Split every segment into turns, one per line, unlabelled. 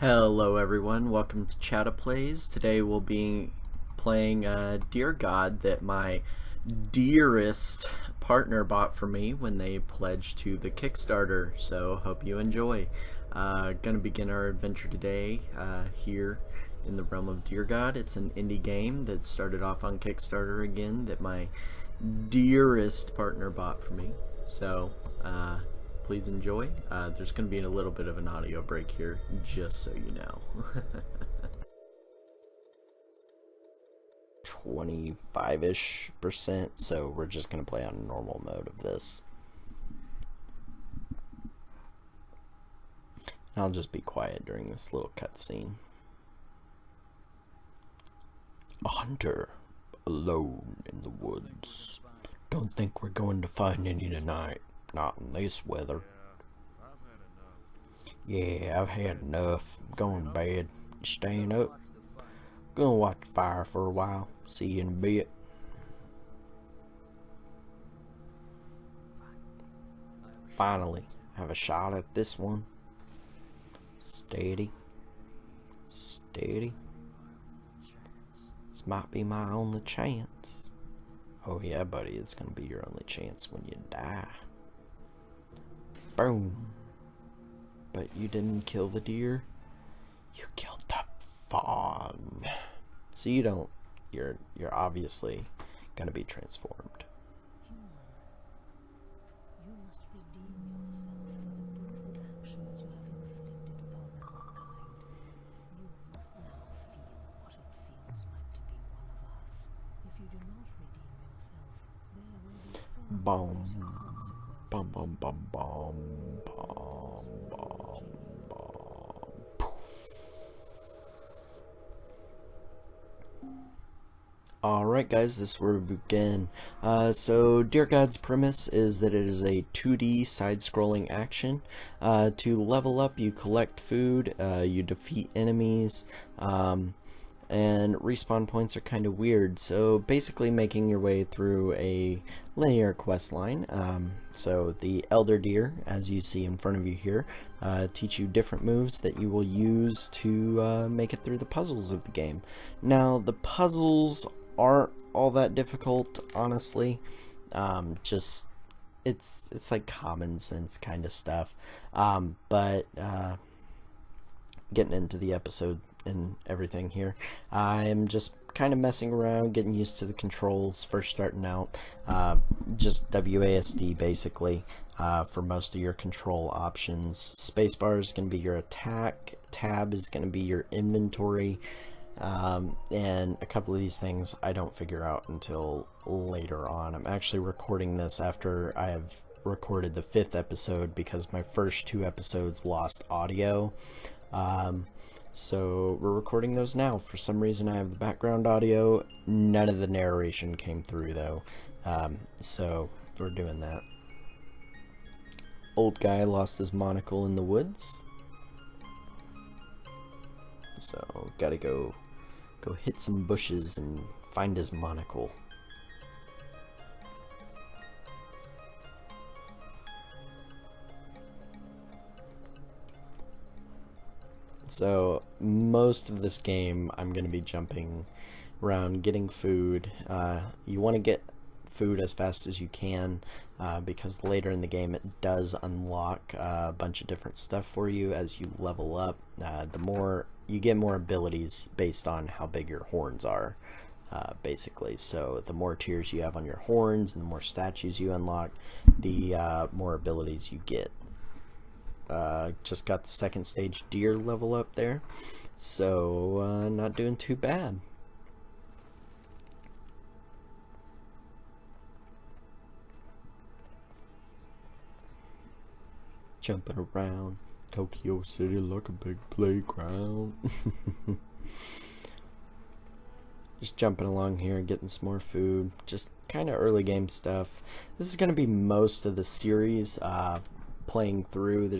Hello everyone, welcome to Chatta Plays. Today we'll be playing Dear God that my dearest partner bought for me when they pledged to the Kickstarter, so hope you enjoy. Gonna begin our adventure today here in the realm of Dear God. It's an indie game that started off on Kickstarter again that my dearest partner bought for me, so please enjoy. There's going to be a little bit of an audio break here, just so you know. 25-ish%, so we're just going to play on normal mode of this. I'll just be quiet during this little cutscene. A hunter, alone in the woods. Don't think we're going to find any tonight. Not in this weather. Yeah, I've had enough. I'm going to bed. You staying up? Gonna watch the fire for a while. See you in a bit. Finally, have a shot at this one. Steady. Steady. This might be my only chance. Oh yeah, buddy, it's gonna be your only chance when you die. Boom. But you didn't kill the deer. You killed the fawn. So you don't. You're obviously gonna be transformed.
You must redeem yourself for the brutal actions you have inflicted upon mankind. You must now feel what it feels like to be one of us. If you do not redeem yourself, there will be far
Boom.
greater
Bum
consequences.
bum bum bum bum bum bum. Alright guys, this is where we begin. So Dear God's premise is that it is a 2D side-scrolling action. To level up, you collect food, you defeat enemies, and respawn points are kind of weird. So basically making your way through a linear quest line. So the elder deer, as you see in front of you here, teach you different moves that you will use to make it through the puzzles of the game. Now the puzzles aren't all that difficult, honestly. Just it's like common sense kind of stuff. But getting into the episode and everything here, I'm just kind of messing around, getting used to the controls, first starting out. Just WASD basically for most of your control options. Spacebar is going to be your attack, tab is going to be your inventory, and a couple of these things I don't figure out until later on. I'm actually recording this after I have recorded the 5th episode because my first 2 episodes lost audio. So we're recording those now. For some reason I have the background audio. None of the narration came through though. So we're doing that. Old guy lost his monocle in the woods. So gotta go hit some bushes and find his monocle. So most of this game I'm going to be jumping around getting food. You want to get food as fast as you can because later in the game it does unlock a bunch of different stuff for you as you level up. The more you get, more abilities based on how big your horns are, basically. So the more tiers you have on your horns and the more statues you unlock, the more abilities you get. Just got the 2nd stage deer level up there, so not doing too bad. Jumping around Tokyo City like a big playground. Just jumping along here, getting some more food, just kind of early game stuff. This is going to be most of the series playing through.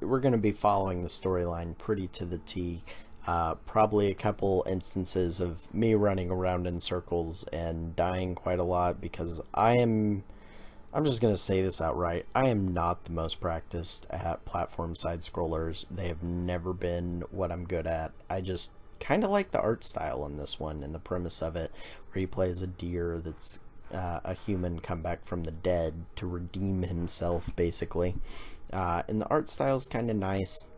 We're going to be following the storyline pretty to the T. Probably a couple instances of me running around in circles and dying quite a lot because I am I'm just gonna say this outright. I am not the most practiced at platform side scrollers. They have never been what I'm good at. I just kind of like the art style in this one and the premise of it, where he plays a deer that's a human come back from the dead to redeem himself, basically. And the art style is kind of nice.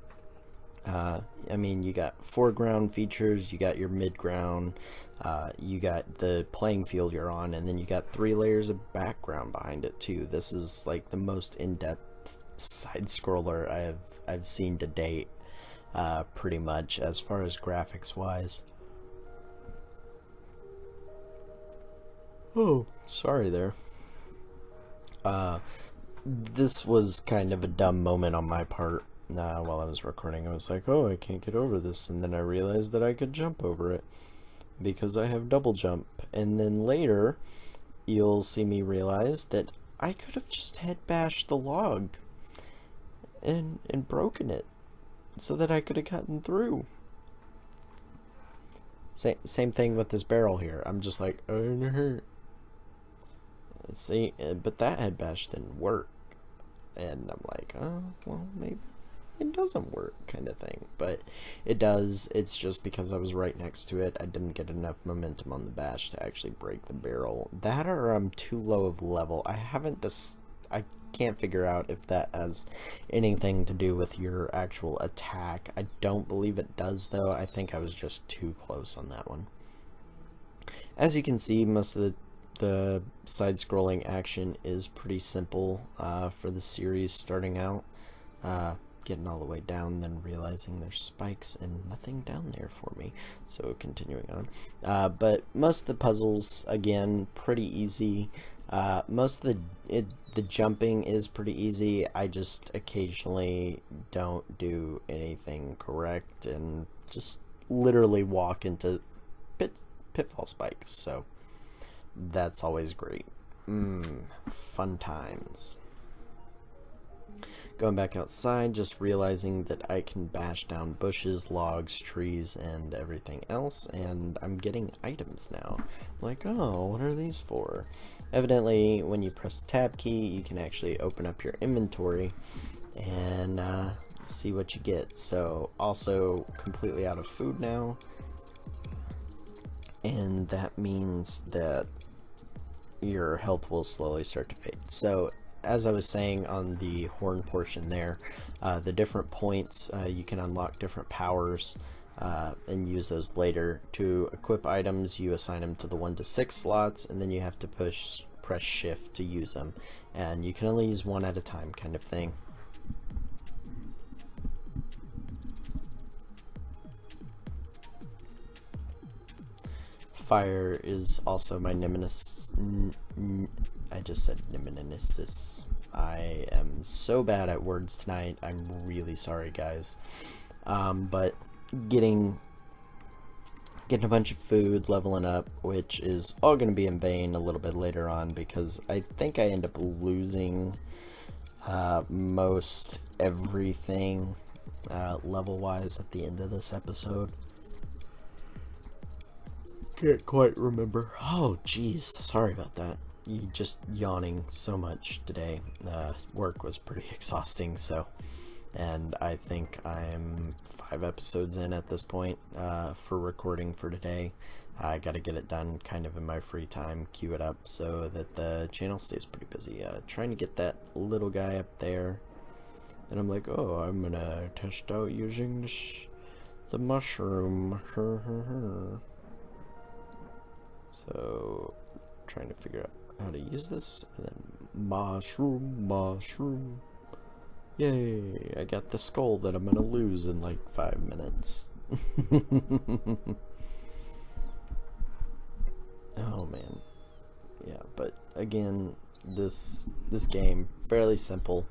I mean, you got foreground features, you got your midground, you got the playing field you're on, and then you got 3 layers of background behind it too. This is like the most in-depth side scroller I've seen to date, pretty much as far as graphics wise. Oh, sorry there. This was kind of a dumb moment on my part. While I was recording, I was like, oh, I can't get over this, and then I realized that I could jump over it because I have double jump, and then later you'll see me realize that I could have just head bashed the log and broken it so that I could have gotten through. Same thing with this barrel here. I'm just like, oh, see, but that head bash didn't work, and I'm like, oh, well, maybe it doesn't work, kind of thing. But it does. It's just because I was right next to it, I didn't get enough momentum on the bash to actually break the barrel. That, or I'm too low of level. I can't figure out if that has anything to do with your actual attack. I don't believe it does, though. I think I was just too close on that one. As you can see, most of the side-scrolling action is pretty simple for the series starting out. Getting all the way down, then realizing there's spikes and nothing down there for me, so continuing on. But most of the puzzles, again, pretty easy. Most of the jumping is pretty easy. I just occasionally don't do anything correct and just literally walk into pitfall spikes, so that's always great. Fun times. Going back outside, just realizing that I can bash down bushes, logs, trees, and everything else, and I'm getting items now. Like, oh, what are these for? Evidently, when you press the tab key, you can actually open up your inventory and see what you get. So, also completely out of food now, and that means that your health will slowly start to fade. So, as I was saying on the horn portion there, the different points, you can unlock different powers and use those later. To equip items, you assign them to the 1 to 6 slots, and then you have to press shift to use them, and you can only use one at a time, kind of thing. Fire is also my nemesis. I just said nemesis. I am so bad at words tonight. I'm really sorry, guys. But getting a bunch of food, leveling up, which is all going to be in vain a little bit later on, because I think I end up losing most everything level-wise at the end of this episode. Can't quite remember. Oh, jeez. Sorry about that. You just yawning so much today. Work was pretty exhausting, so. And I think I'm 5 episodes in at this point for recording for today. I gotta get it done kind of in my free time, queue it up so that the channel stays pretty busy. Trying to get that little guy up there. And I'm like, oh, I'm gonna test out using the mushroom. So, trying to figure out how to use this, and then mushroom. Yay, I got the skull that I'm gonna lose in like 5 minutes. Oh man. Yeah, but again, this game, fairly simple.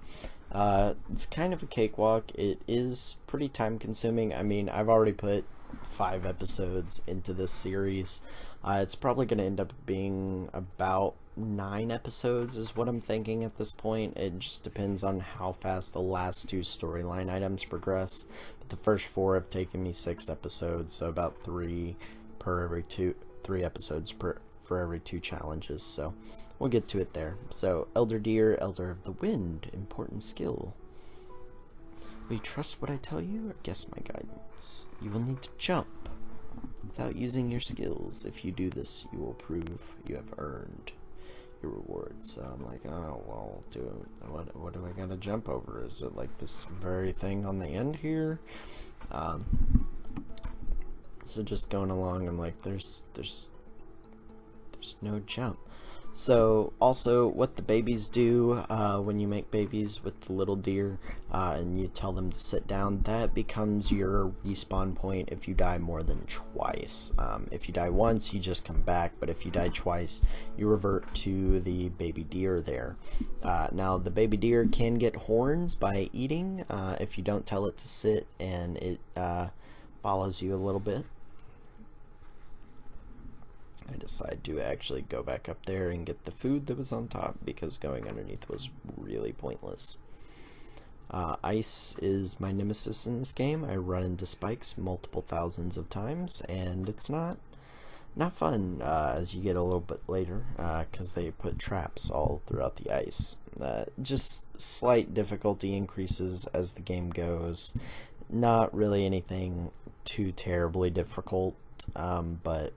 It's kind of a cakewalk. It is pretty time consuming. I mean, I've already put 5 episodes into this series. It's probably going to end up being about 9 episodes is what I'm thinking at this point. It just depends on how fast the last 2 storyline items progress. But the first 4 have taken me 6 episodes, so about 3 episodes for every 2 challenges. So we'll get to it there. So, Elder Deer, Elder of the Wind, important skill. Will you trust what I tell you, or guess my guidance? You will need to jump without using your skills. If you do this, you will prove you have earned your reward. So I'm like, oh, well, what do I gotta jump over? Is it like this very thing on the end here? So just going along, I'm like, there's no jump. So also what the babies do when you make babies with the little deer and you tell them to sit down, that becomes your respawn point if you die more than twice. If you die once, you just come back, but if you die twice, you revert to the baby deer there. Now the baby deer can get horns by eating if you don't tell it to sit, and it follows you a little bit. I decide to actually go back up there and get the food that was on top, because going underneath was really pointless. Ice is my nemesis in this game. I run into spikes multiple thousands of times, and it's not fun as you get a little bit later, because they put traps all throughout the ice. Just slight difficulty increases as the game goes. Not really anything too terribly difficult, but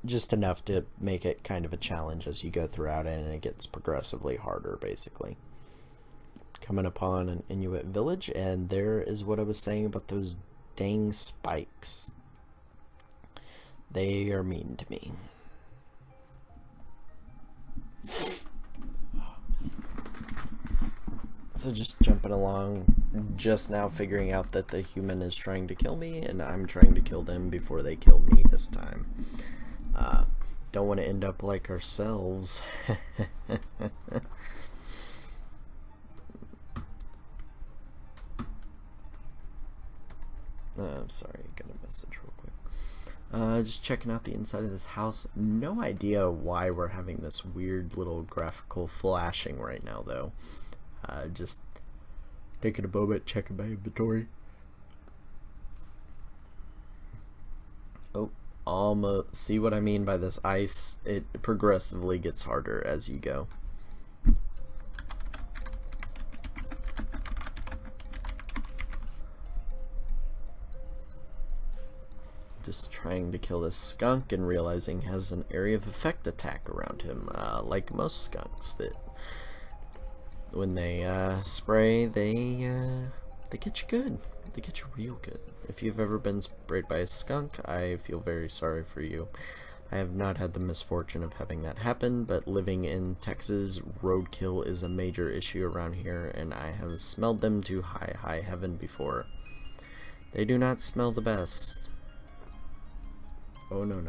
just enough to make it kind of a challenge as you go throughout it, and it gets progressively harder, basically. Coming upon an Inuit village, and there is what I was saying about those dang spikes. They are mean to me. So just jumping along, just now figuring out that the human is trying to kill me, and I'm trying to kill them before they kill me this time. Don't want to end up like ourselves. I'm sorry, got a message real quick. Just checking out the inside of this house. No idea why we're having this weird little graphical flashing right now, though. Just taking a moment, checking my inventory. Oh, almost. See what I mean by this ice? It progressively gets harder as you go. Just trying to kill this skunk and realizing he has an area of effect attack around him, like most skunks that when they spray, they get you good. They get you real good. If you've ever been sprayed by a skunk, I feel very sorry for you. I have not had the misfortune of having that happen, but living in Texas, roadkill is a major issue around here, and I have smelled them to high heaven before. They do not smell the best. Oh, no.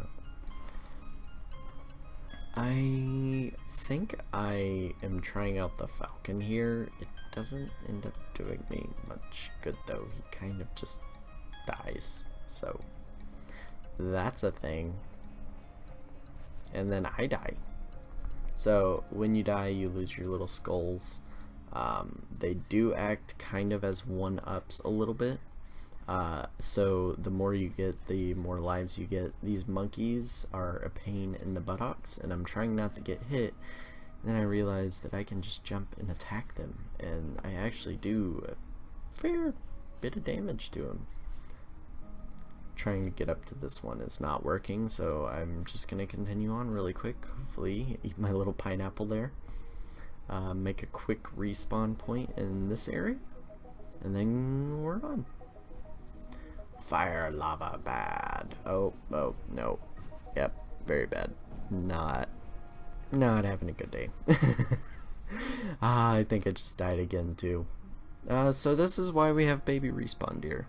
I think I am trying out the falcon here. It doesn't end up doing me much good, though. He kind of just dies. So that's a thing. And then I die. So when you die, you lose your little skulls. They do act kind of as one-ups a little bit. So the more you get, the more lives you get. These monkeys are a pain in the buttocks, and I'm trying not to get hit. And then I realize that I can just jump and attack them, and I actually do a fair bit of damage to them. Trying to get up to this one is not working, so I'm just gonna continue on really quick. Hopefully eat my little pineapple there. Make a quick respawn point in this area, and then we're on. Fire, lava, bad. Oh, no. Yep, very bad. Not having a good day. I think I just died again, too. So this is why we have baby respawn deer.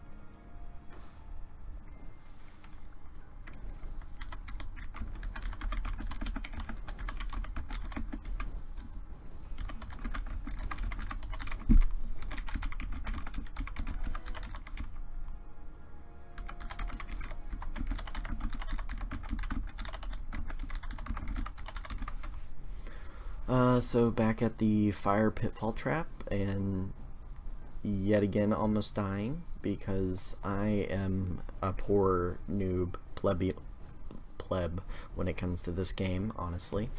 So back at the fire pitfall trap, and yet again almost dying because I am a poor noob pleb when it comes to this game, honestly.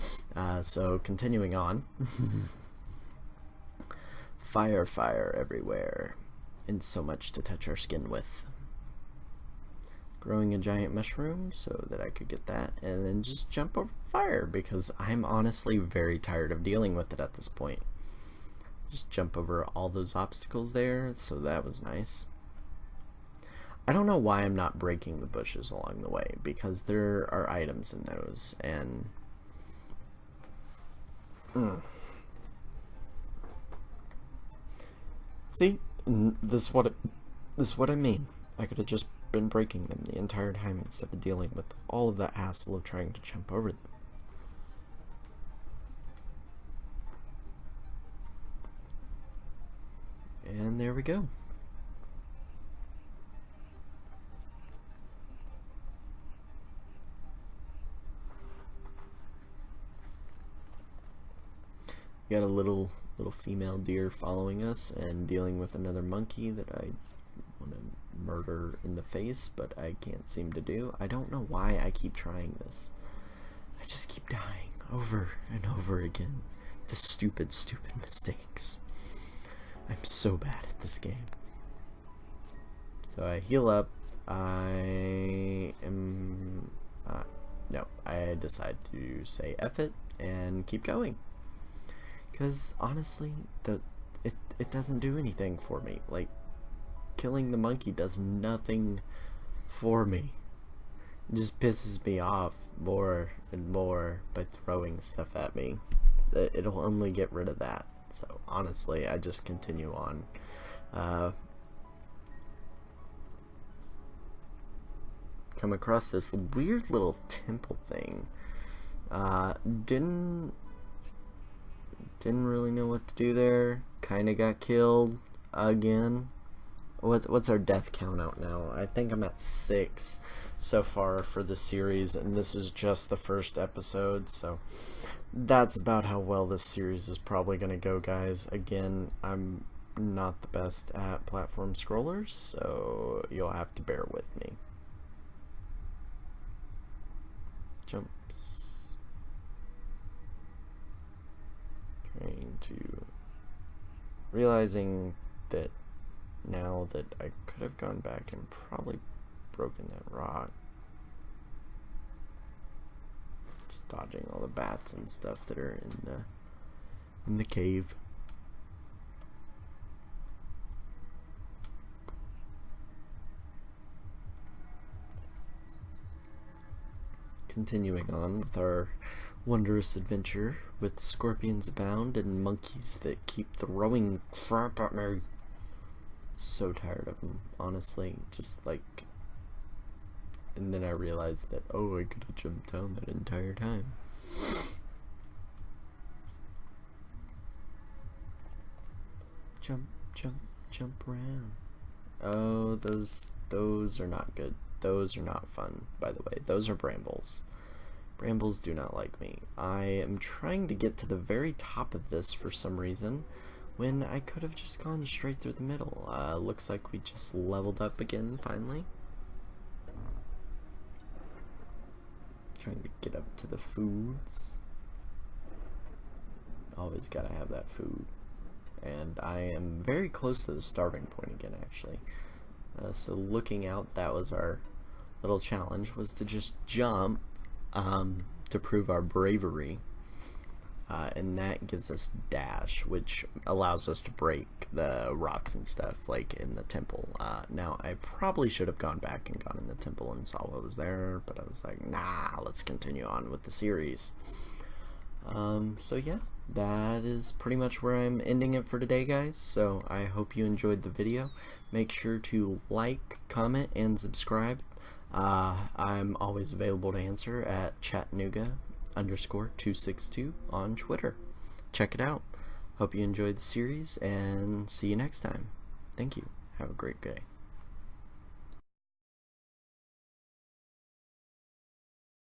So continuing on. Fire everywhere, and so much to touch our skin with. Growing a giant mushroom so that I could get that, and then just jump over fire, because I'm honestly very tired of dealing with it at this point. Just jump over all those obstacles there, so that was nice. I don't know why I'm not breaking the bushes along the way, because there are items in those, and see, this is what I mean. I could have just been breaking them the entire time instead of dealing with all of that hassle of trying to jump over them. And there we go. We got a little female deer following us and dealing with another monkey that I want to murder in the face, but I can't seem to do. I don't know why I keep trying this. I just keep dying over and over again to stupid mistakes. I'm so bad at this game. So I heal up. I decide to say F it and keep going. Because honestly, it doesn't do anything for me. Like, killing the monkey does nothing for me. It just pisses me off more and more by throwing stuff at me. It'll only get rid of that. So honestly, I just continue on. Come across this weird little temple thing. Didn't really know what to do there. Kinda got killed again. What's our death count out now? I think I'm at 6 so far for the series, and this is just the first episode, so that's about how well this series is probably gonna go, guys. Again, I'm not the best at platform scrollers, so you'll have to bear with me. Jumps. Trying to... realizing that now that I could have gone back and probably broken that rock. Just dodging all the bats and stuff that are in the cave. Continuing on with our wondrous adventure with scorpions abound and monkeys that keep throwing crap at me. So tired of them, honestly. Just like, and then I realized that, oh, I could have jumped down that entire time. Jump, jump, jump around. Oh, those are not good. Those are not fun, by the way. Those are brambles. Brambles do not like me. I am trying to get to the very top of this for some reason, when I could have just gone straight through the middle. Looks like we just leveled up again, finally. Trying to get up to the foods. Always gotta have that food. And I am very close to the starting point again, actually. So looking out, that was our little challenge, was to just jump to prove our bravery. And that gives us dash, which allows us to break the rocks and stuff, like in the temple. Now, I probably should have gone back and gone in the temple and saw what was there, but I was like, nah, let's continue on with the series. So yeah, that is pretty much where I'm ending it for today, guys. So I hope you enjoyed the video. Make sure to like, comment, and subscribe. I'm always available to answer at Chattanooga_262 on Twitter. Check it out. Hope you enjoyed the series, and see you next time. Thank you. Have a great day.